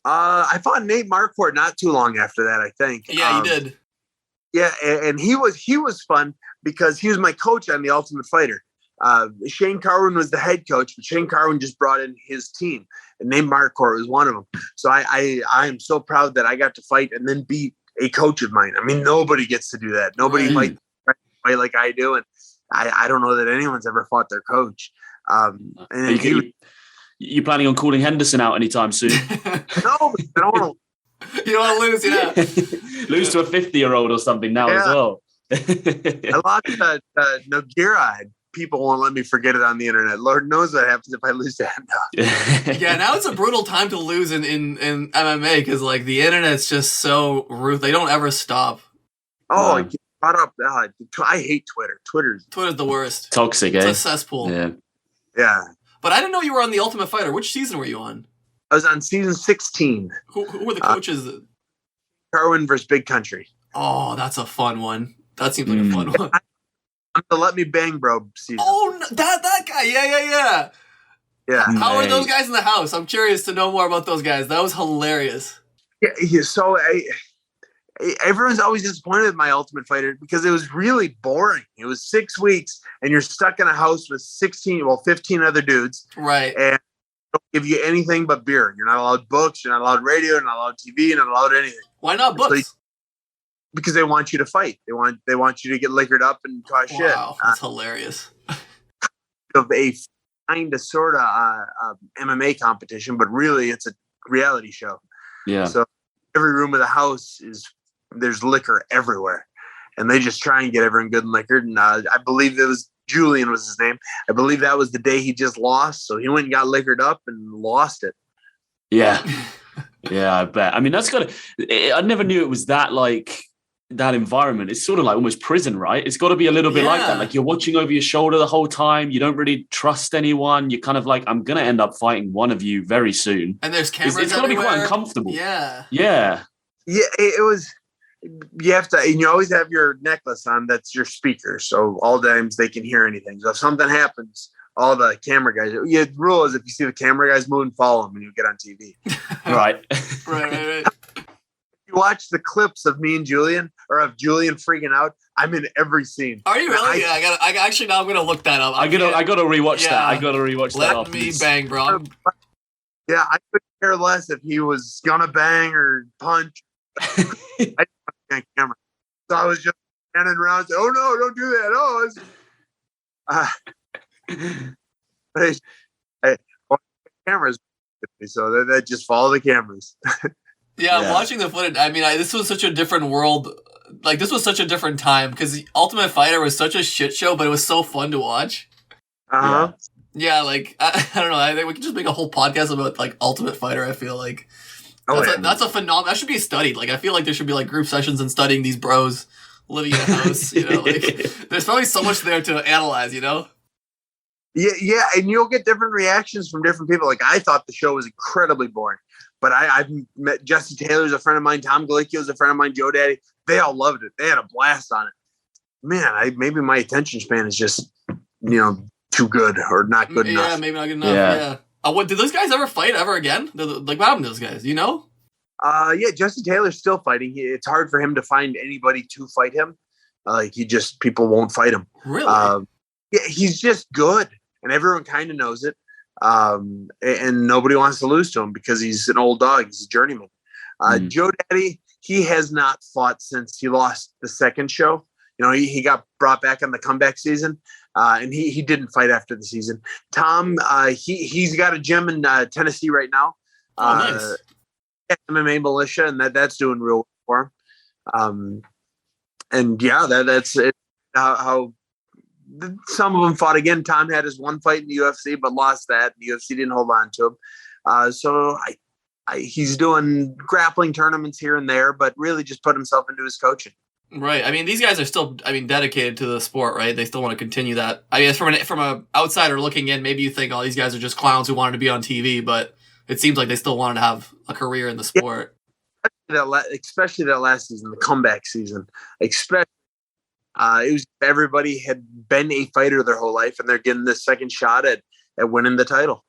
I fought Nate Marquardt not too long after that, I think. Yeah, you did. Yeah, and he was fun because he was my coach on the Ultimate Fighter. Shane Carwin was the head coach, but Shane Carwin just brought in his team, and Nate Marquardt was one of them. So I am so proud that I got to fight and then beat a coach of mine. I mean, nobody gets to do that. Nobody fight like I do, and I don't know that anyone's ever fought their coach. And you planning on calling Henderson out anytime soon? No, I don't want to. You don't want to lose, lose to a 50-year-old or something now as well. I lost Nogueira. People won't let me forget it on the internet. Lord knows what happens if I lose to Hendo. Yeah, now it's a brutal time to lose in MMA because like the internet's just so rude. They don't ever stop. Oh, I get brought up. I hate Twitter. Twitter's the worst. Toxic, It's a cesspool. Yeah. But I didn't know you were on the Ultimate Fighter. Which season were you on? I was on season 16. Who were the coaches? Carwin versus Big Country. Oh, that's a fun one. That seems like a fun one. I'm the Let Me Bang Bro season. Oh, that guy. Yeah. How are those guys in the house? I'm curious to know more about those guys. That was hilarious. Yeah, so everyone's always disappointed with my Ultimate Fighter because it was really boring. It was 6 weeks, and you're stuck in a house with 15 other dudes. Right. And they don't give you anything but beer. You're not allowed books. You're not allowed radio. You're not allowed TV. You're not allowed anything. Why not books? Because they want you to fight. They want you to get liquored up and talk shit. Wow, that's hilarious. Of a kind of sort of MMA competition, but really it's a reality show. Yeah. So every room of the house there's liquor everywhere, and they just try and get everyone good and liquored. And I believe it was Julian was his name. I believe that was the day he just lost, so he went and got liquored up and lost it. Yeah. Yeah, I bet. I mean, I never knew it was that that environment. It's sort of like almost prison, right? It's got to be a little bit like that. Like you're watching over your shoulder the whole time. You don't really trust anyone. You're kind of like, I'm going to end up fighting one of you very soon. And there's cameras It's got to be quite uncomfortable. Yeah. Yeah, it was. You have to, and you always have your necklace on. That's your speaker. So all times they can hear anything. So if something happens, all the camera guys, the rule is if you see the camera guys moving, follow them and you get on TV. Right. Right. You watch the clips of me and Julian, or of Julian freaking out. I'm in every scene. Are you really? Yeah, I actually now I'm gonna look that up. I gotta rewatch that. I gotta rewatch that. Let me bang, bro. Yeah, I couldn't care less if he was gonna bang or punch. I didn't on camera, so I was just standing around. And say, oh no, don't do that. Cameras, so they just follow the cameras. Yeah, I'm watching the footage. I mean, this was such a different world. Like, this was such a different time because Ultimate Fighter was such a shit show, but it was so fun to watch. Uh-huh. Yeah, like, I don't know. I think we could just make a whole podcast about, like, Ultimate Fighter, I feel like. That's a phenomenal... That should be studied. Like, I feel like there should be, like, group sessions and studying these bros living in a house, you know? Like, there's probably so much there to analyze, you know? Yeah, and you'll get different reactions from different people. Like, I thought the show was incredibly boring. But I've met Jesse Taylor's a friend of mine. Tom Galicchio's a friend of mine. Joe Daddy. They all loved it. They had a blast on it. Man, maybe my attention span is just, too good or not good enough. Yeah, maybe not good enough. Yeah. What did those guys ever fight ever again? Like, what happened to those guys? You know? Yeah, Jesse Taylor's still fighting. It's hard for him to find anybody to fight him. People won't fight him. Really? Yeah, he's just good, and everyone kind of knows it. And nobody wants to lose to him because he's an old dog. He's a journeyman. Joe Daddy, he has not fought since he lost the second show. He got brought back on the comeback season, and he didn't fight after the season. Tom, he's got a gym in Tennessee right now. Nice. MMA Militia, and that's doing real well for him. And yeah, that's it. How some of them fought again. Tom had his one fight in the UFC, but lost that. The UFC didn't hold on to him. So he's doing grappling tournaments here and there, but really just put himself into his coaching. Right. I mean, these guys are still, dedicated to the sport, right? They still want to continue that. I guess from an outsider looking in, maybe you think, oh, these guys are just clowns who wanted to be on TV, but it seems like they still wanted to have a career in the sport. Yeah. Especially that last season, the comeback season. It was everybody had been a fighter their whole life, and they're getting this second shot at winning the title.